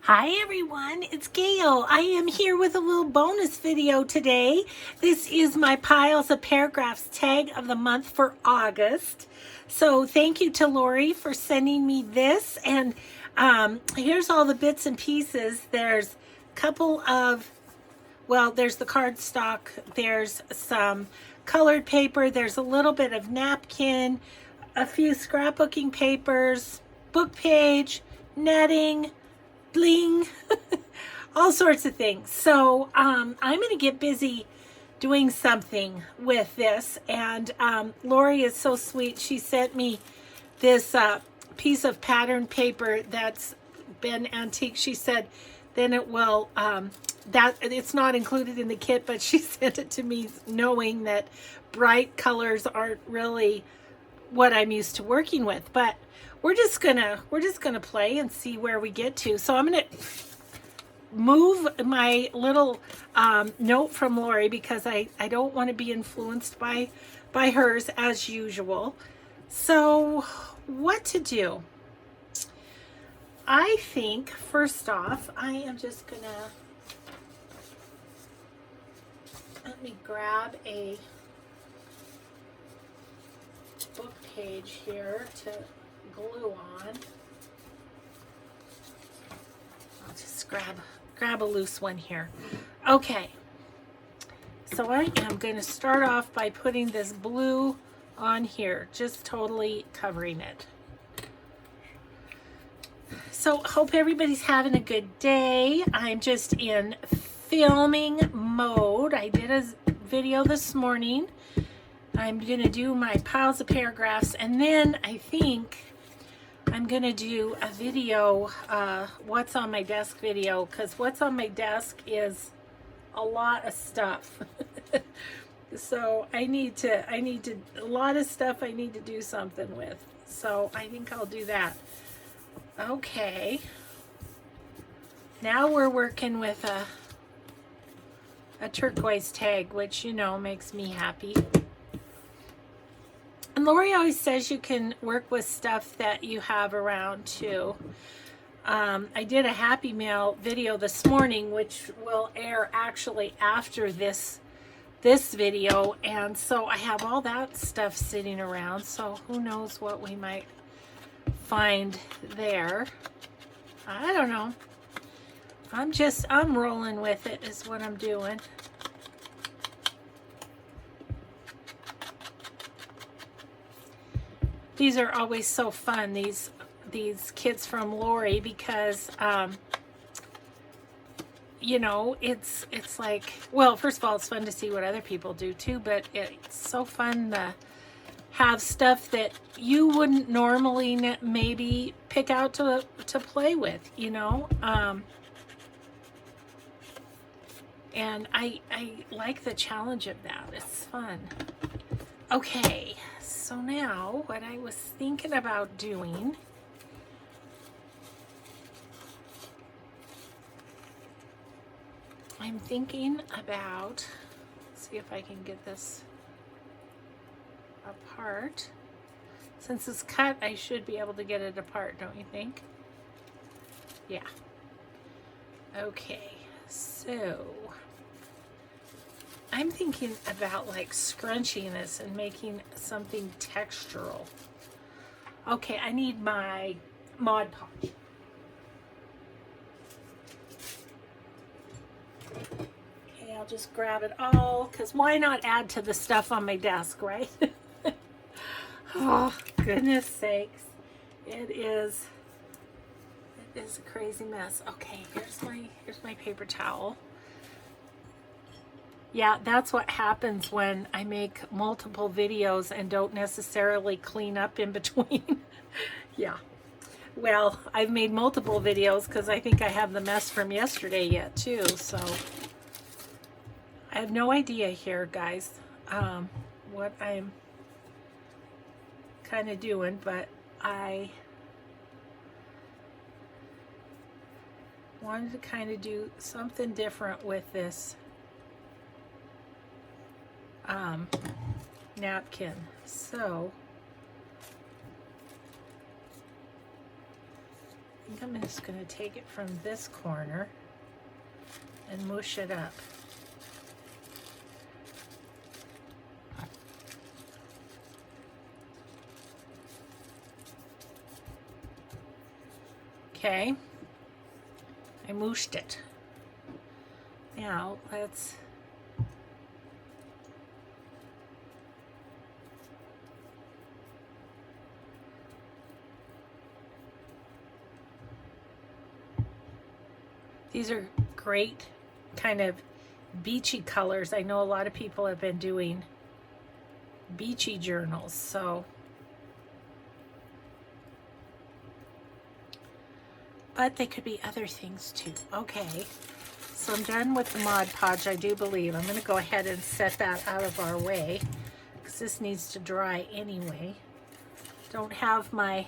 Hi everyone, it's Gail. I am here with a little bonus video today. This is my Piles of Paragraphs tag of the month for August. So thank you to Lori for sending me this. And here's all the bits and pieces. There's a couple of, well, there's the cardstock. There's some colored paper. There's a little bit of napkin, a few scrapbooking papers, book page, netting, bling, all sorts of things. So I'm going to get busy doing something with this. And Lori is so sweet. She sent me this piece of pattern paper that's been antique. She said then it will, that it's not included in the kit, but she sent it to me knowing that bright colors aren't really what I'm used to working with. But we're just gonna play and see where we get to. So I'm gonna move my little note from Lori because I don't want to be influenced by hers as usual. So what to do? I think first off, I am just gonna, let me grab a book page here to glue on. I'll just grab a loose one here. Okay, so I am going to start off by putting this blue on here, just totally covering it. So hope everybody's having a good day. I'm just in filming mode. I did a video this morning. I'm going to do my piles of paragraphs, and then I think I'm going to do a video, what's on my desk video, because what's on my desk is a lot of stuff. So I need a lot of stuff I need to do something with. So I think I'll do that. Okay. Now we're working with a turquoise tag, which, you know, makes me happy. And Lori always says you can work with stuff that you have around too. I did a Happy Mail video this morning, which will air actually after this video. And so I have all that stuff sitting around. So who knows what we might find there. I don't know. I'm rolling with it is what I'm doing. These are always so fun, these kits from Lori, because you know, it's like, well, first of all, it's fun to see what other people do too, but it's so fun to have stuff that you wouldn't normally maybe pick out to play with, you know. And I like the challenge of that. It's fun. Okay, so now what I was thinking about doing, I'm thinking about, let's see if I can get this apart. Since it's cut, I should be able to get it apart, don't you think? Yeah. Okay, so I'm thinking about like scrunching this and making something textural. Okay, I need my Mod Podge. Okay, I'll just grab it all, because why not add to the stuff on my desk, right? Oh, goodness sakes. It is a crazy mess. Okay, here's my paper towel. Yeah, that's what happens when I make multiple videos and don't necessarily clean up in between. Yeah. Well, I've made multiple videos because I think I have the mess from yesterday yet too. So I have no idea here, guys, what I'm kind of doing, but I wanted to kind of do something different with this napkin. So I think I'm just going to take it from this corner and mush it up. Okay, I mooshed it. Now let's these are great kind of beachy colors. I know a lot of people have been doing beachy journals, so but they could be other things too. Okay, so I'm done with the Mod Podge, I do believe. I'm going to go ahead and set that out of our way because this needs to dry anyway. Don't have my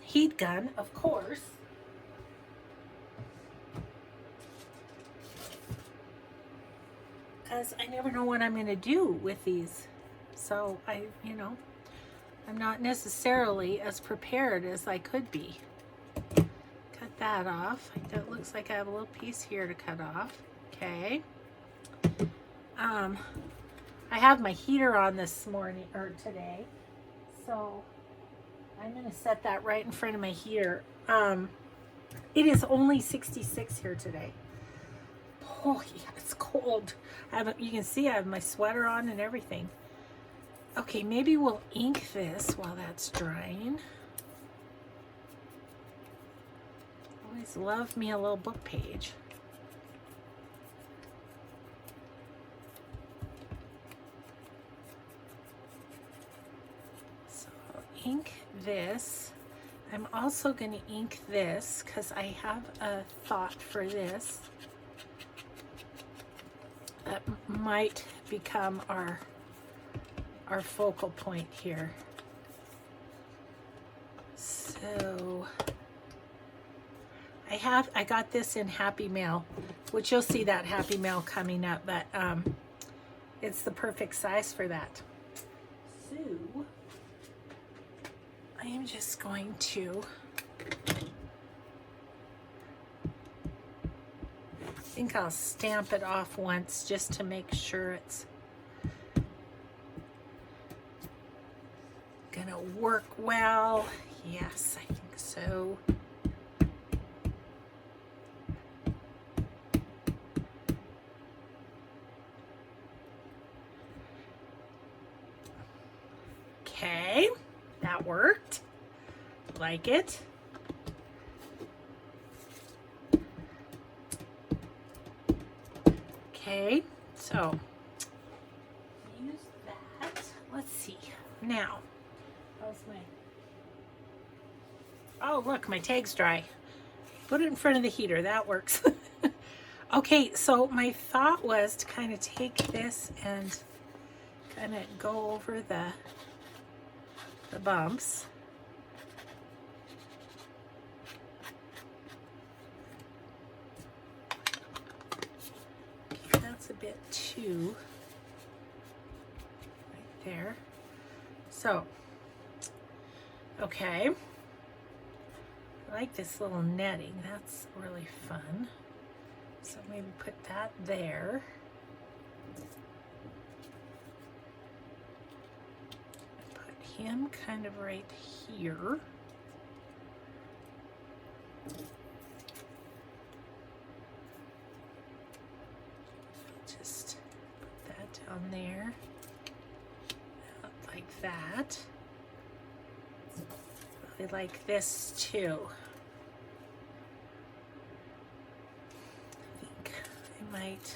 heat gun, of course. Because I never know what I'm going to do with these. So I'm not necessarily as prepared as I could be. Cut that off. It looks like I have a little piece here to cut off. Okay. I have my heater on this morning or today, so I'm going to set that right in front of my heater. It is only 66 here today. Oh yeah, it's cold. You can see I have my sweater on and everything. Okay, maybe we'll ink this while that's drying. Always love me a little book page. So I'll ink this. I'm also going to ink this because I have a thought for this that might become our focal point here. So I got this in Happy Mail, which you'll see that Happy Mail coming up, but it's the perfect size for that. So I am just going to I think I'll stamp it off once just to make sure it's gonna work well. Yes, I think so. Okay, that worked. Like it. Okay, so use that. Let's see. Now, how's my... Oh, look, my tag's dry. Put it in front of the heater. That works. Okay, so my thought was to kind of take this and kind of go over the bumps. Okay, that's a bit too right there. So, okay. I like this little netting. That's really fun. So maybe put that there. Put him kind of right here. Just put that down there. Like that. Really like this too. I think I might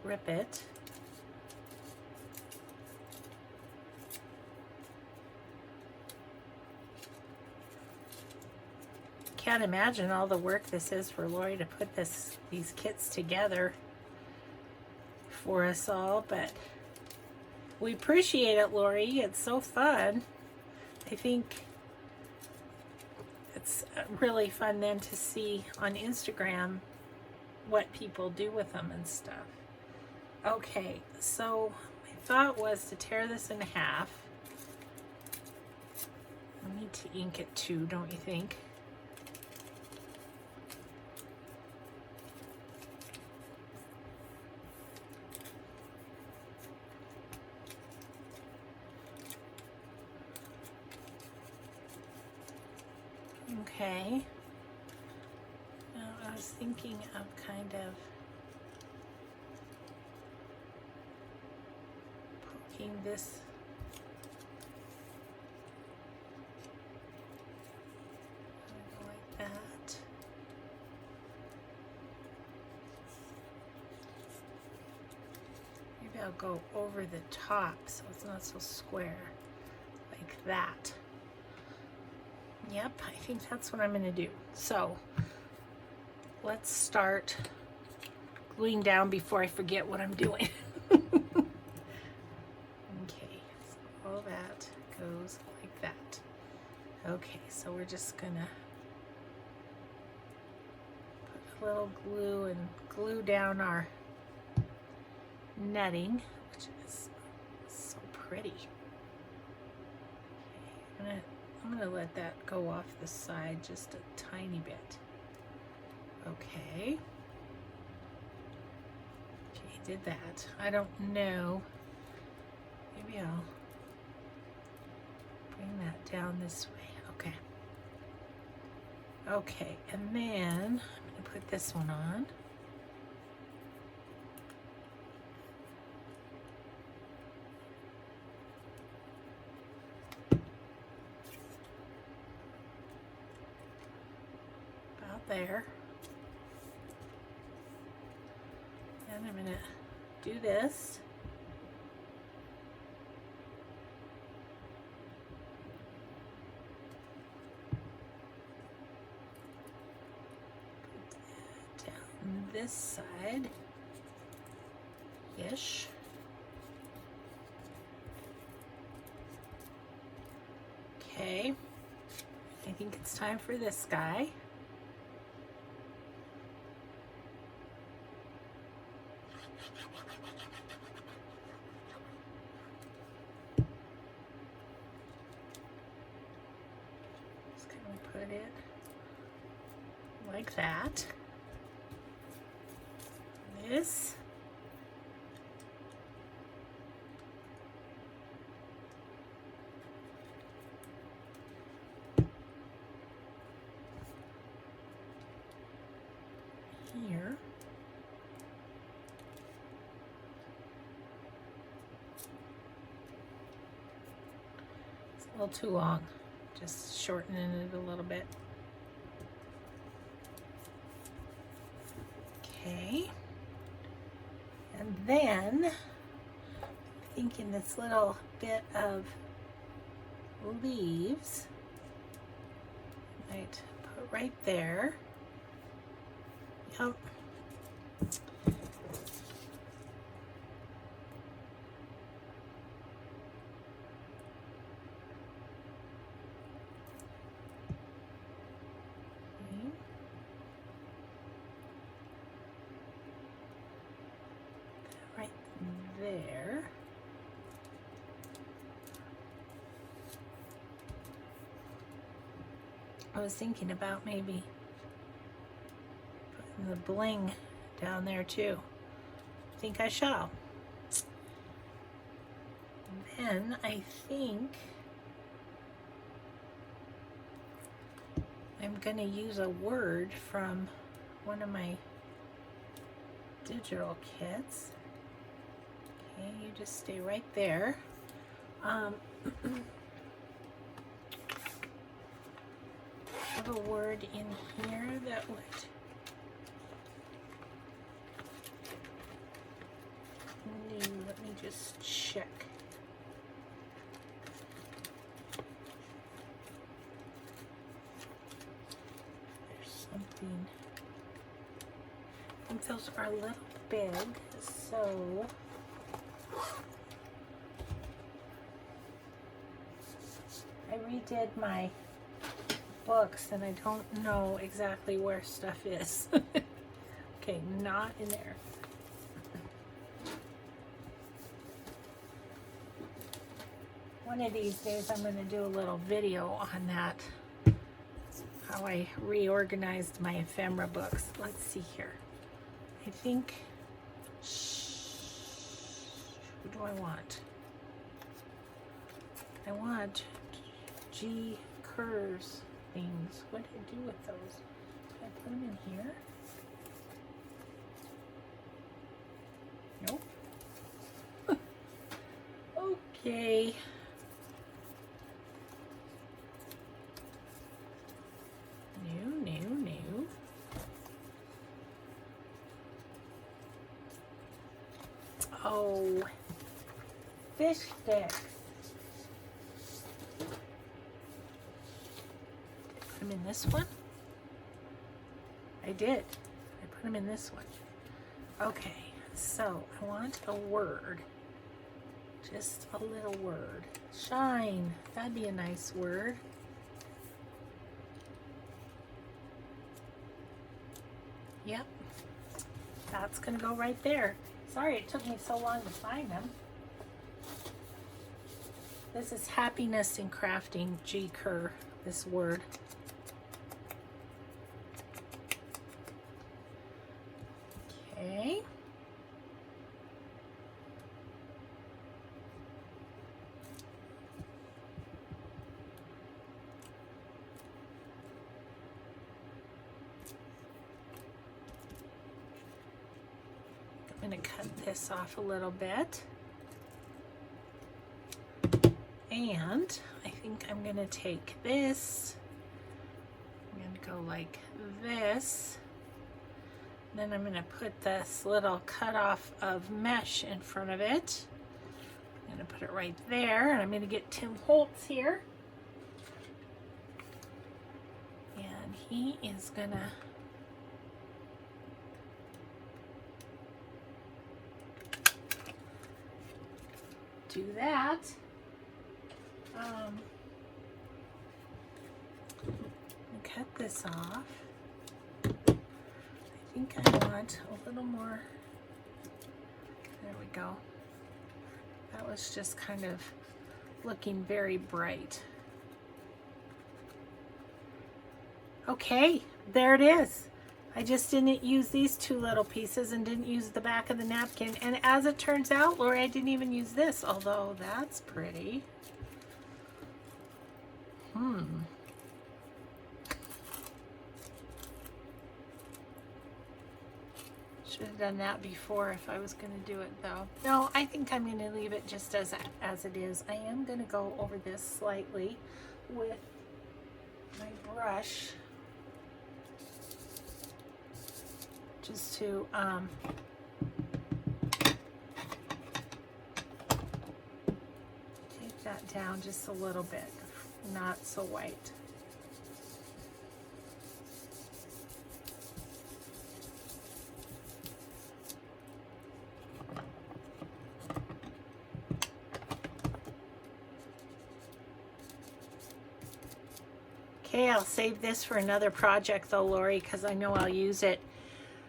rip it. Can't imagine all the work this is for Lori to put these kits together for us all, but we appreciate it, Lori. It's so fun. I think it's really fun then to see on Instagram what people do with them and stuff. Okay, so my thought was to tear this in half. I need to ink it too, don't you think? Okay. Now I was thinking of kind of poking this like that. Maybe I'll go over the top so it's not so square, like that. Yep, I think that's what I'm going to do. So let's start gluing down before I forget what I'm doing. Okay, so all that goes like that. Okay, so we're just going to put a little glue and glue down our netting, which is so pretty. Okay, I'm gonna let that go off the side just a tiny bit. Okay. Okay, did that. I don't know. Maybe I'll bring that down this way. Okay. Okay, and then I'm gonna put this one on. There, and I'm gonna do this. Put that down this side ish. Okay, I think it's time for this guy. Put it like that. This. Here. It's a little too long. Just shortening it a little bit. Okay. And then, thinking this little bit of leaves, I might put right there. Yep. Right there. I was thinking about maybe putting the bling down there too. I think I shall. Then I think I'm gonna use a word from one of my digital kits. Okay, you just stay right there. I have a word in here that would let me just check. There's something. I think those are a little big, so I redid my books and I don't know exactly where stuff is. Okay, not in there. One of these days I'm going to do a little video on that, how I reorganized my ephemera books. Let's see here. I think, who do I want? I want G. Kerr's things. What did I do with those? Did I put them in here? Nope. Okay. New. Oh, fish sticks. Put them in this one? I did. I put them in this one. Okay, so I want a word. Just a little word. Shine. That'd be a nice word. Yep. That's going to go right there. Sorry it took me so long to find them. This is happiness in crafting, G. Kerr, this word. Okay. I'm going to cut this off a little bit. And I think I'm going to take this. I'm going to go like this. Then I'm going to put this little cutoff of mesh in front of it. I'm going to put it right there. And I'm going to get Tim Holtz here. And he is going to do that. Cut this off. I think I want a little more. There we go. That was just kind of looking very bright. Okay, there it is. I just didn't use these two little pieces and didn't use the back of the napkin. And as it turns out, Lori, I didn't even use this, although that's pretty. Should have done that before if I was going to do it though. No, I think I'm going to leave it just as it is. I am going to go over this slightly with my brush. Just to take that down just a little bit, not so white. Okay, I'll save this for another project though, Lori, because I know I'll use it.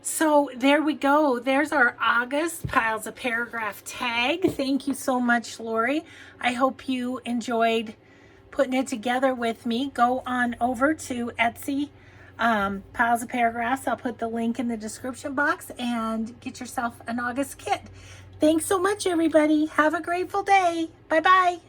So there we go. There's our August Piles of Paragraph tag. Thank you so much, Lori. I hope you enjoyed putting it together with me. Go on over to Etsy, Piles of Paragraphs. I'll put the link in the description box and get yourself an August kit. Thanks so much, everybody. Have a grateful day. Bye-bye.